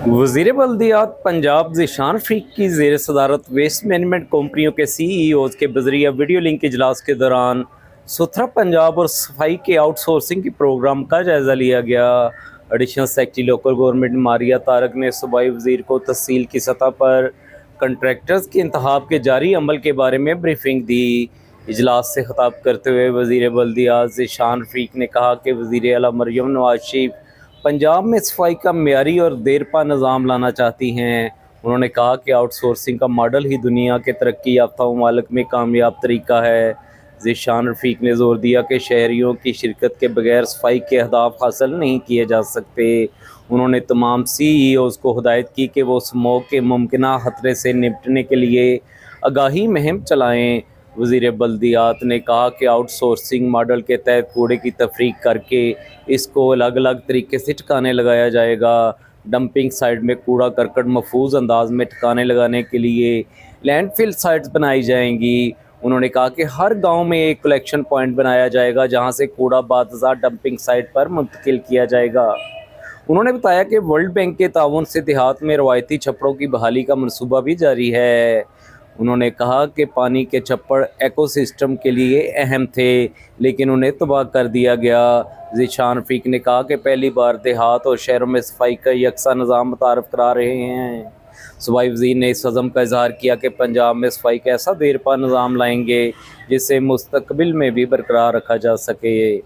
वज़ीर बल्दियात पंजाब ज़ीशान फरीक की ज़ेर सदारत वेस्ट मैनेजमेंट कंपनियों के CEOs के बजरिया वीडियो लिंक इजलास के दौरान सुथरा पंजाब और सफाई के आउटसोर्सिंग के प्रोग्राम का जायज़ा लिया गया। Additional secretary local government Maria Tariq ने सूबाई वज़ीर को तहसील की सतह पर कंट्रैक्टर्स के इंतखाब के जारी अमल के बारे में ब्रीफिंग दी। इजलास से खिताब करते हुए वज़ीर बल्दियात ज़ीशान फरीक ने कहा कि वज़ीर आला मरियम नवाज शरीफ पंजाब में सफाई का मेयारी और देरपा निज़ाम लाना चाहती हैं। उन्होंने कहा कि आउटसोर्सिंग का मॉडल ही दुनिया के तरक्की याफ्ता ममालिक में कामयाब तरीका है। ज़ीशान रफ़ीक ने ज़ोर दिया कि शहरियों की शिरकत के बगैर सफाई के अहदाफ हासिल नहीं किए जा सकते। उन्होंने तमाम CEOs को हिदायत की कि वो स्मोक के मुमकिना ख़तरे से निपटने के लिए आगाही मुहिम चलाएँ। वज़ीर बल्दियात ने कहा कि आउटसोर्सिंग मॉडल के तहत कूड़े की तफरीक करके इसको अलग अलग तरीके से ठिकाने लगाया जाएगा। डंपिंग साइट में कूड़ा करकट महफूज अंदाज में ठिकाने लगाने के लिए लैंडफिल साइट्स बनाई जाएंगी। उन्होंने कहा कि हर गांव में एक कलेक्शन पॉइंट बनाया जाएगा जहां से कूड़ा बाज़ात डंपिंग साइट पर मुंतकिल किया जाएगा। उन्होंने बताया कि वर्ल्ड बैंक के ताउन से देहात में रवायती छप्पड़ों की बहाली का मनसूबा भी जारी है। उन्होंने कहा कि पानी के छप्पड़ एकोसिस्टम के लिए अहम थे लेकिन उन्हें तबाह कर दिया गया। ज़ीशान रफ़ीक ने कहा कि पहली बार देहात और शहरों में सफाई का यकसा निज़ाम मुतारफ़ करा रहे हैं। सूबाई वज़ीर ने इस अज़म का इजहार किया कि पंजाब में सफाई का ऐसा देरपा निज़ाम लाएंगे जिसे मुस्तकबिल में भी बरकरार रखा जा सके।